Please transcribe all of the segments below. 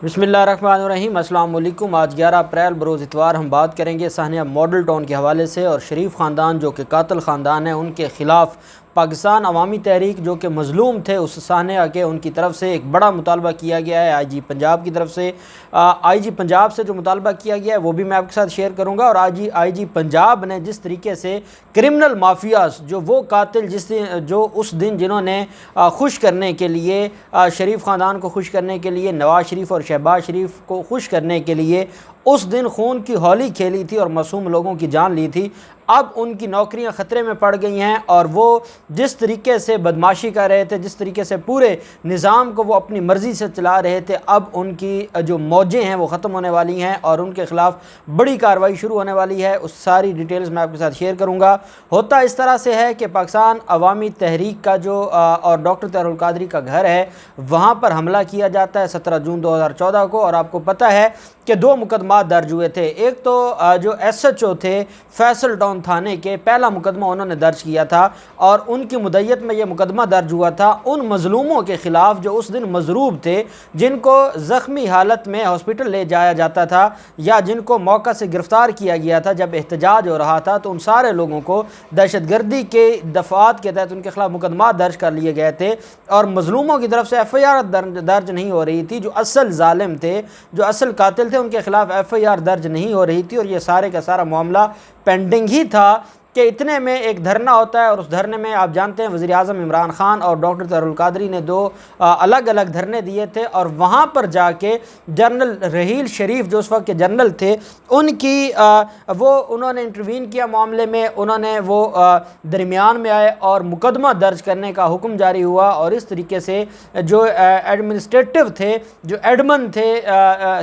بسم اللہ الرحمن الرحیم۔ السلام علیکم۔ آج 11 اپریل بروز اتوار ہم بات کریں گے سانحہ ماڈل ٹاؤن کے حوالے سے، اور شریف خاندان جو کہ قاتل خاندان ہے ان کے خلاف پاکستان عوامی تحریک جو کہ مظلوم تھے اس سانحہ کے، ان کی طرف سے ایک بڑا مطالبہ کیا گیا ہے آئی جی پنجاب کی طرف سے۔ آئی جی پنجاب سے جو مطالبہ کیا گیا ہے وہ بھی میں آپ کے ساتھ شیئر کروں گا، اور آئی جی پنجاب نے جس طریقے سے کرمنل مافیاز جو وہ قاتل جو اس دن جنہوں نے خوش کرنے کے لیے شریف خاندان کو خوش کرنے کے لیے، نواز شریف اور شہباز شریف کو خوش کرنے کے لیے اس دن خون کی ہولی کھیلی تھی اور معصوم لوگوں کی جان لی تھی، اب ان کی نوکریاں خطرے میں پڑ گئی ہیں، اور وہ جس طریقے سے بدماشی کر رہے تھے، جس طریقے سے پورے نظام کو وہ اپنی مرضی سے چلا رہے تھے، اب ان کی جو موجیں ہیں وہ ختم ہونے والی ہیں اور ان کے خلاف بڑی کارروائی شروع ہونے والی ہے۔ اس ساری ڈیٹیلز میں آپ کے ساتھ شیئر کروں گا۔ ہوتا اس طرح سے ہے کہ پاکستان عوامی تحریک کا جو اور ڈاکٹر طاہر القادری کا گھر ہے وہاں پر حملہ کیا جاتا ہے 17 جون 2014 کو، اور آپ کو پتہ ہے کہ 2 مقدمات درج ہوئے تھے۔ ایک تو جو ایس ایچ او تھے فیصل ٹاؤن تھانے کے، پہلا مقدمہ انہوں نے درج کیا تھا، اور ان کی مدعیت میں یہ مقدمہ درج ہوا تھا ان مظلوموں کے خلاف جو اس دن مضروب تھے، جن کو زخمی حالت میں ہاسپٹل لے جایا جاتا تھا یا جن کو موقع سے گرفتار کیا گیا تھا جب احتجاج ہو رہا تھا، تو ان سارے لوگوں کو دہشت گردی کے دفعات کے تحت ان کے خلاف مقدمات درج کر لیے گئے تھے، اور مظلوموں کی طرف سے ایف آئی آر درج نہیں ہو رہی تھی۔ جو اصل ظالم تھے، جو اصل قاتل تھے، ان کے خلاف ایف آئی آر درج نہیں ہو رہی تھی، اور یہ سارے کا سارا معاملہ پینڈنگ ہی تھا کہ اتنے میں ایک دھرنا ہوتا ہے، اور اس دھرنے میں آپ جانتے ہیں وزیر اعظم عمران خان اور ڈاکٹر طاہر القادری نے 2 الگ الگ دھرنے دیے تھے، اور وہاں پر جا کے جنرل رحیل شریف جو اس وقت کے جنرل تھے انہوں نے انٹروین کیا معاملے میں، انہوں نے وہ درمیان میں آئے اور مقدمہ درج کرنے کا حکم جاری ہوا، اور اس طریقے سے جو ایڈمنسٹریٹو تھے، جو ایڈمن تھے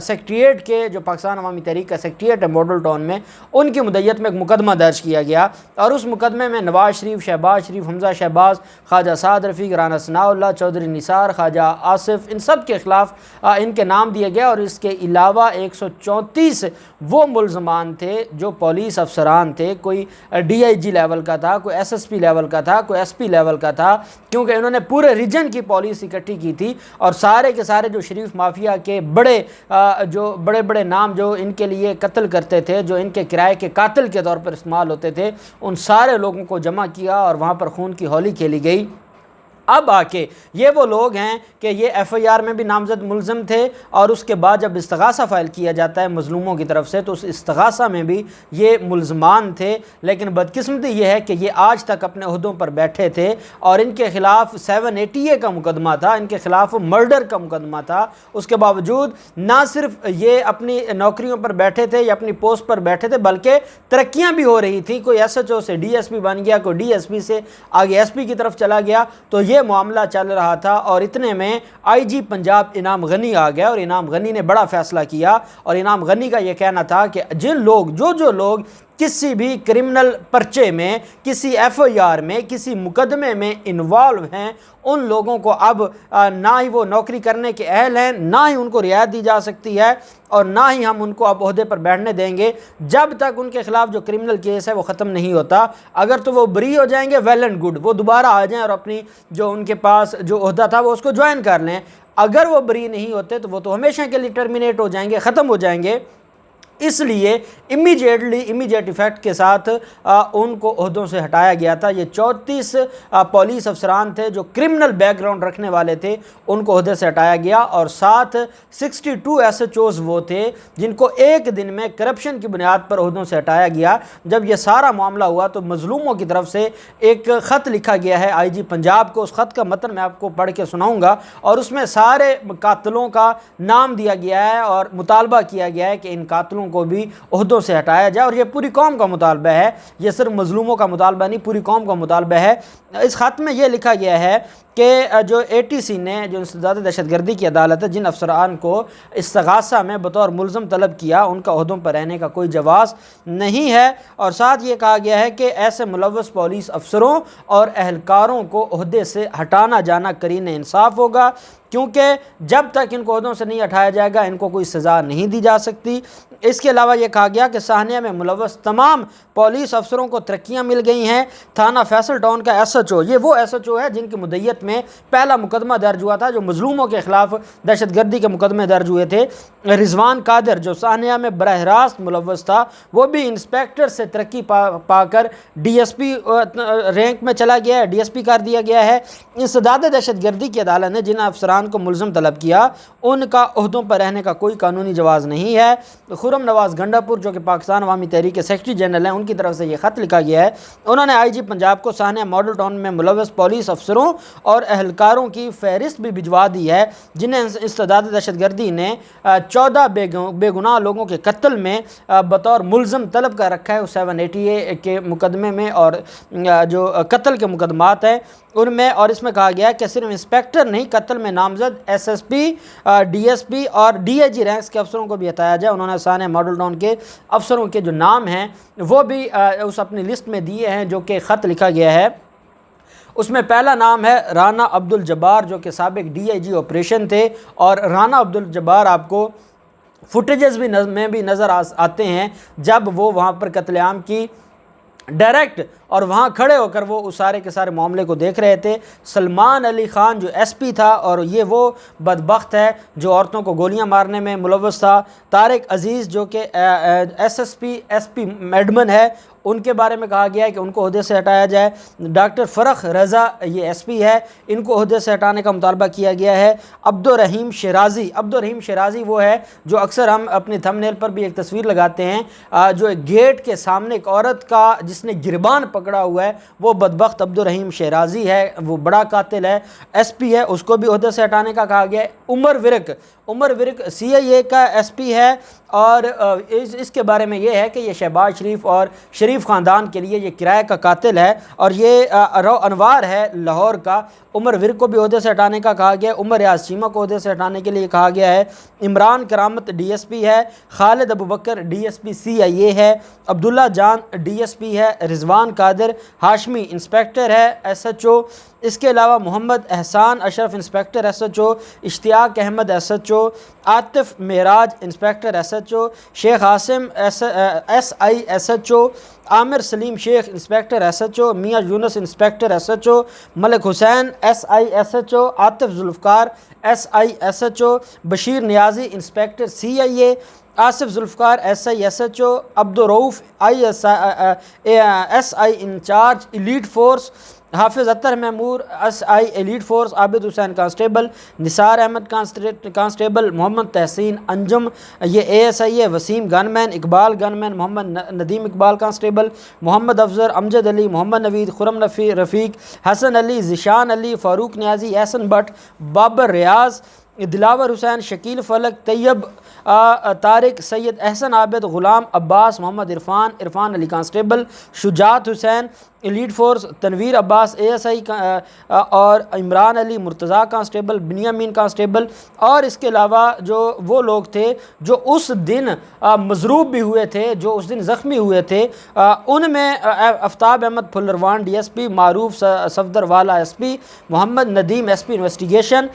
سیکریٹریٹ کے، جو پاکستان عوامی تحریک کا سیکریٹریٹ ہے ماڈل ٹاؤن میں، ان کی مدعیت میں ایک مقدمہ درج کیا گیا، اور اس مقدمے میں نواز شریف، شہباز شریف، حمزہ شہباز، خواجہ سعد رفیق، رانا ثناء اللہ، چودھری نثار، خواجہ آصف، ان سب کے خلاف ان کے نام دیے گئے، اور اس کے علاوہ 134 وہ ملزمان تھے جو پولیس افسران تھے، کوئی ڈی آئی جی لیول کا تھا، کوئی ایس ایس پی لیول کا تھا، کوئی ایس پی لیول کا تھا، کیونکہ انہوں نے پورے ریجن کی پولیس اکٹھی کی تھی، اور سارے کے سارے جو شریف مافیا کے بڑے بڑے نام جو ان کے لیے قتل کرتے تھے، جو ان کے کرائے کے قاتل کے طور پر استعمال ہوتے تھے، ان سارے لوگوں کو جمع کیا اور وہاں پر خون کی ہولی کھیلی گئی۔ اب آ کے یہ وہ لوگ ہیں کہ یہ ایف آئی آر میں بھی نامزد ملزم تھے، اور اس کے بعد جب استغاثہ فائل کیا جاتا ہے مظلوموں کی طرف سے تو اس استغاثہ میں بھی یہ ملزمان تھے، لیکن بدقسمتی یہ ہے کہ یہ آج تک اپنے عہدوں پر بیٹھے تھے، اور ان کے خلاف 780A کا مقدمہ تھا، ان کے خلاف مرڈر کا مقدمہ تھا، اس کے باوجود نہ صرف یہ اپنی نوکریوں پر بیٹھے تھے یا اپنی پوسٹ پر بیٹھے تھے، بلکہ ترقیاں بھی ہو رہی تھیں، کوئی ایس ایچ او سے ڈی ایس پی بن گیا، کوئی ڈی ایس پی سے آگے ایس پی کی طرف چلا گیا، تو یہ معاملہ چل رہا تھا، اور اتنے میں آئی جی پنجاب انعام غنی آ گیا، اور انعام غنی نے بڑا فیصلہ کیا، اور انعام غنی کا یہ کہنا تھا کہ جو لوگ کسی بھی کرمنل پرچے میں، کسی ایف آئی آر میں، کسی مقدمے میں انوالو ہیں، ان لوگوں کو اب نہ ہی وہ نوکری کرنے کے اہل ہیں، نہ ہی ان کو رعایت دی جا سکتی ہے، اور نہ ہی ہم ان کو اب عہدے پر بیٹھنے دیں گے جب تک ان کے خلاف جو کرمنل کیس ہے وہ ختم نہیں ہوتا۔ اگر تو وہ بری ہو جائیں گے ویل اینڈ گڈ، وہ دوبارہ آ جائیں اور اپنی جو ان کے پاس جو عہدہ تھا وہ اس کو جوائن کر لیں، اگر وہ بری نہیں ہوتے تو وہ تو ہمیشہ کے لیے ٹرمینیٹ ہو جائیں گے، ختم ہو جائیں گے۔ اس لیے امیجیٹ ایفیکٹ کے ساتھ ان کو عہدوں سے ہٹایا گیا تھا۔ یہ 34 پولیس افسران تھے جو کرمنل بیک گراؤنڈ رکھنے والے تھے، ان کو عہدے سے ہٹایا گیا، اور ساتھ 62 ایس ایچ اوز وہ تھے جن کو ایک دن میں کرپشن کی بنیاد پر عہدوں سے ہٹایا گیا۔ جب یہ سارا معاملہ ہوا تو مظلوموں کی طرف سے ایک خط لکھا گیا ہے آئی جی پنجاب کو، اس خط کا متن میں آپ کو پڑھ کے سناؤں گا، اور اس میں سارے قاتلوں کا نام دیا گیا ہے اور مطالبہ کیا گیا ہے کہ ان قاتلوں کو بھی عہدوں سے ہٹایا جائے، اور یہ پوری قوم کا مطالبہ ہے، یہ صرف مظلوموں کا مطالبہ نہیں، پوری قوم کا مطالبہ ہے۔ اس خط میں یہ لکھا گیا ہے کہ جو اے ٹی سی نے، جو انسداد دہشت گردی کی عدالت ہے، جن افسران کو استغاثہ میں بطور ملزم طلب کیا، ان کا عہدوں پر رہنے کا کوئی جواز نہیں ہے، اور ساتھ یہ کہا گیا ہے کہ ایسے ملوث پولیس افسروں اور اہلکاروں کو عہدے سے ہٹانا جانا قرین انصاف ہوگا، کیونکہ جب تک ان کو عہدوں سے نہیں ہٹایا جائے گا ان کو کوئی سزا نہیں دی جا سکتی۔ اس کے علاوہ یہ کہا گیا کہ سانحہ میں ملوث تمام پولیس افسروں کو ترقیاں مل گئی ہیں۔ تھانہ فیصل ٹاؤن کا ایس ایچ او، یہ وہ ایس ایچ او ہے جن کی مدعیت تاریخ میں پہلا مقدمہ درج ہوا تھا جو مظلوموں کے خلاف دہشت گردی کے مقدمے درج ہوئے تھے۔ رضوان قادر جو سانحہ میں براہ راست ملوث تھا، وہ بھی انسپیکٹر سے ترقی پا کر ڈی ایس پی رینک میں چلا گیا ہے، ڈی ایس پی کر دیا گیا ہے۔ انسداد دہشت گردی کی عدالت نے جن افسران کو ملزم طلب کیا ان کا عہدوں پر رہنے کا کوئی قانونی جواز نہیں ہے۔ خرم نواز گنڈا پور جو کہ پاکستان عوامی تحریک کے سیکرٹری جنرل ہیں، ان کی طرف سے یہ خط لکھا گیا ہے۔ انہوں نے آئی جی پنجاب کو سانحہ ماڈل ٹاؤن میں ملوث پولیس افسروں اور اہلکاروں کی فہرست بھی بھجوا دی ہے جنہیں انسداد دہشت گردی نے 14 بے گناہ لوگوں کے قتل میں بطور ملزم طلب کر رکھا ہے 780 کے مقدمے میں، اور جو قتل کے مقدمات ہیں ان میں، اور اس میں کہا گیا ہے کہ صرف انسپیکٹر نہیں، قتل میں نامزد S S P, D S P اور ڈی آئی جی رینکس کے افسروں کو بھی ہٹایا جائے۔ انہوں نے سانحہ ماڈل ٹاؤن کے افسروں کے جو نام ہیں وہ بھی اس اپنی لسٹ میں دیے ہیں جو کہ خط لکھا گیا ہے۔ اس میں پہلا نام ہے رانا عبدالجبار جو کہ سابق ڈی آئی جی آپریشن تھے، اور رانا عبدالجبار آپ کو فوٹیجز میں بھی نظر آتے ہیں جب وہ وہاں پر قتل عام کی ڈائریکٹ اور وہاں کھڑے ہو کر وہ اس سارے کے سارے معاملے کو دیکھ رہے تھے۔ سلمان علی خان جو ایس پی تھا اور یہ وہ بدبخت ہے جو عورتوں کو گولیاں مارنے میں ملوث تھا۔ طارق عزیز جو کہ ایس پی ایڈمن ہے، ان کے بارے میں کہا گیا ہے کہ ان کو عہدے سے ہٹایا جائے۔ ڈاکٹر فرخ رضا یہ ایس پی ہے، ان کو عہدے سے ہٹانے کا مطالبہ کیا گیا ہے۔ عبدالرحیم شیرازی وہ ہے جو اکثر ہم اپنی تھم نیل پر بھی ایک تصویر لگاتے ہیں، جو ایک گیٹ کے سامنے ایک عورت کا جس نے گربان پکڑا ہوا ہے، وہ بدبخت عبدالرحیم شیرازی ہے، وہ بڑا قاتل ہے، ایس پی ہے، اس کو بھی عہدے سے ہٹانے کا کہا گیا ہے۔ عمر ورق سی آئی اے کا ایس پی ہے، اور اس کے بارے میں یہ ہے کہ یہ شہباز شریف اور شریف خاندان کے لیے یہ کرائے کا قاتل ہے، اور یہ رو انوار ہے لاہور کا۔ عمر ورق کو بھی عہدے سے ہٹانے کا کہا گیا ہے۔ عمر ریاض چیمہ کو عہدے سے ہٹانے کے لیے کہا گیا ہے۔ عمران کرامت ڈی ایس پی ہے، Khalid Abubakar D S P C I A ہے، Abdullah Jan D S P ہے، رضوان قادر ہاشمی انسپیکٹر ہے ایس ایچ او۔ اس کے علاوہ Muhammad Ahsan Ashraf inspector S H O, Ishtiaq Ahmed S H O, Atif Meraj inspector S H O, Sheikh Asim S I S H O, Aamir Saleem Sheikh inspector S H O, Mian Younis inspector S H O, Malik Hussain S I S H O, Atif Zulfiqar S I S H O, Bashir Niazi inspector C I A, Asif Zulfiqar S I S H O, Abdul Rauf S I incharge elite force, Hafiz Athar میمور S I elite force, Abid Hussain constable, Nisar Ahmed constable, Muhammad Tehseen Anjum یہ A S I ہے، Waseem gunman, Iqbal gunman, Muhammad Nadeem Iqbal constable, Muhammad Afzal, Amjad Ali, Muhammad Naveed, Khurram Rafiq, Hasan Ali, Zeeshan Ali, Farooq Niazi, Ahsan Butt, Babar Riaz, Dilawar Hussain, Shakeel Falak, Tayyab Tariq, Syed Ahsan Abid, Ghulam Abbas, Muhammad Irfan Ali constable, Shujaat Hussain elite force, Tanveer Abbas A S I اور Imran Ali Murtaza constable, Binyamin constable, اور اس کے علاوہ جو وہ لوگ تھے جو اس دن مضروب بھی ہوئے تھے، جو اس دن زخمی ہوئے تھے، ان میں آفتاب احمد پھلروان ڈی ایس پی، معروف صفدر والا ایس پی، محمد Nadeem S P investigation,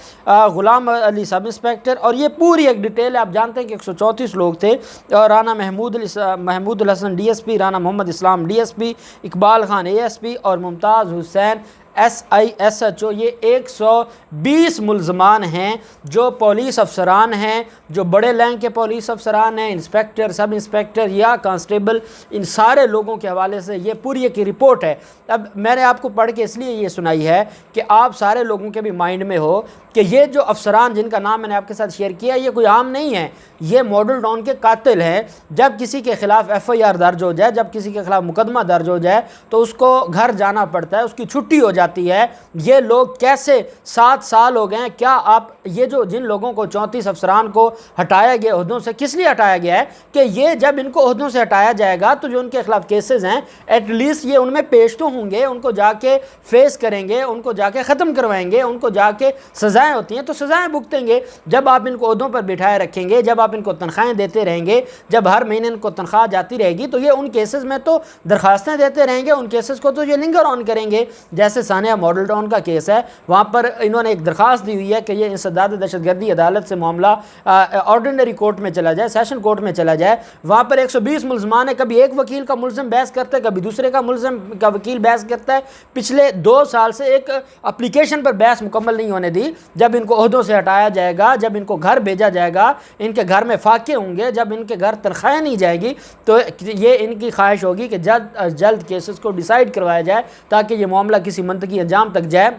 Ghulam علی سب انسپیکٹر، اور یہ پوری ایک ڈیٹیل ہے۔ آپ جانتے ہیں کہ 134 لوگ تھے، اور Rana Mahmood Ul Hassan D S P, Rana Muhammad Islam D S P, Iqbal Khan A S P اور Mumtaz Hussain S I S H O, یہ 120 ملزمان ہیں جو پولیس افسران ہیں، جو بڑے لینک کے پولیس افسران ہیں، انسپیکٹر، سب انسپیکٹر یا کانسٹیبل، ان سارے لوگوں کے حوالے سے یہ پوری ایک رپورٹ ہے۔ اب میں نے آپ کو پڑھ کے اس لیے یہ سنائی ہے کہ آپ سارے لوگوں کے بھی مائنڈ میں ہو کہ یہ جو افسران جن کا نام میں نے آپ کے ساتھ شیئر کیا، یہ کوئی عام نہیں ہے، یہ ماڈل ٹاؤن کے قاتل ہیں۔ جب کسی کے خلاف ایف آئی آر درج ہو جائے، جب کسی کے خلاف مقدمہ درج ہو جائے تو اس کو گھر جانا پڑتا ہے، اس کی چھٹی ہو جاتی ہے۔ یہ لوگ کیسے 7 سال ہو گئے ہیں؟ کیا آپ یہ جو جن لوگوں کو 34 افسران کو ہٹایا گیا عہدوں سے، کس لیے ہٹایا گیا ہے کہ یہ جب ان کو عہدوں سے ہٹایا جائے گا تو جو ان کے خلاف کیسز ہیں ایٹ لیسٹ یہ ان میں پیش تو ہوں گے، ان کو جا کے فیس کریں گے، ان کو جا کے ختم کروائیں گے، ان کو جا کے سزائیں ہوتی ہیں تو سزائیں بھگتیں گے۔ جب آپ ان کو عہدوں پر بٹھائے رکھیں گے، جب آپ ان کو تنخواہیں دیتے رہیں گے، جب ہر مہینے ان کو تنخواہ جاتی رہے گی تو یہ ان کیسز میں تو درخواستیں دیتے رہیں گے، ان کیسز کو تو یہ لنگر آن کریں گے، جیسے سانحہ ماڈل ٹاؤن کا کیس ہے، وہاں پر انہوں نے ایک درخواست دی ہوئی ہے کہ یہ انسداد دہشت گردی عدالت سے معاملہ آرڈینری کورٹ میں چلا جائے، سیشن کورٹ میں چلا جائے۔ وہاں پر 120 ملزمان ہیں، کبھی ایک وکیل کا ملزم بحث کرتا ہے، کبھی دوسرے کا ملزم کا وکیل بحث کرتا ہے۔ پچھلے 2 سال سے ایک اپلیکیشن پر بحث مکمل نہیں ہونے دی۔ جب ان کو عہدوں سے ہٹایا جائے گا، جب ان کو گھر بھیجا جائے گا، ان کے گھر میں فاقے ہوں گے، جب ان کے گھر تنخواہیں نہیں جائے گی، تو یہ ان کی خواہش ہوگی کہ جلد از جلد کیسز کو ڈیسائیڈ کروایا جائے تاکہ یہ معاملہ کسی منطقی انجام تک جائے۔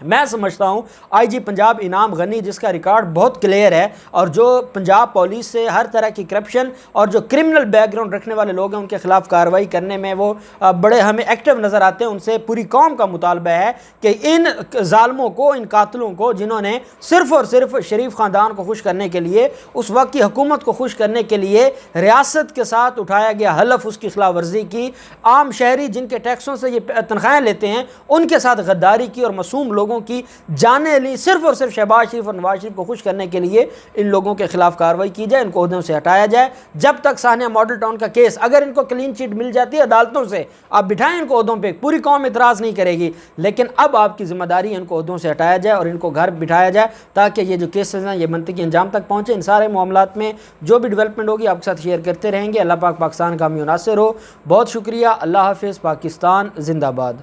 میں سمجھتا ہوں آئی جی پنجاب انعام غنی، جس کا ریکارڈ بہت کلیئر ہے اور جو پنجاب پولیس سے ہر طرح کی کرپشن اور جو کرمنل بیک گراؤنڈ رکھنے والے لوگ ہیں ان کے خلاف کارروائی کرنے میں وہ بڑے ہمیں ایکٹیو نظر آتے ہیں، ان سے پوری قوم کا مطالبہ ہے کہ ان ظالموں کو، ان قاتلوں کو، جنہوں نے صرف اور صرف شریف خاندان کو خوش کرنے کے لیے، اس وقت کی حکومت کو خوش کرنے کے لیے ریاست کے ساتھ اٹھایا گیا حلف، اس کی خلاف ورزی کی، عام شہری جن کے ٹیکسوں سے یہ تنخواہیں لیتے ہیں ان کے ساتھ غداری کی اور معصوم لوگوں کی جانیں لی، صرف اور صرف شہباز شریف اور نواز شریف کو خوش کرنے کے لیے ان لوگوں کے خلاف کارروائی کی جائے، ان کو عہدوں سے ہٹایا جائے۔ جب تک سانحہ ماڈل ٹاؤن کا کیس، اگر ان کو کلین چٹ مل جاتی ہے عدالتوں سے، آپ بٹھائیں ان کو عہدوں پہ، پوری قوم اعتراض نہیں کرے گی، لیکن اب آپ کی ذمہ داری ہے ان کو عہدوں سے ہٹایا جائے اور ان کو گھر بٹھایا جائے تاکہ یہ جو کیسز ہیں یہ منطقی انجام تک پہنچے۔ ان سارے معاملات میں جو بھی ڈیولپمنٹ ہوگی آپ کے ساتھ شیئر کرتے رہیں گے۔ اللہ پاک پاکستان کا حامی و ناصر ہو۔ بہت شکریہ۔ اللہ حافظ۔ پاکستان زندہ باد۔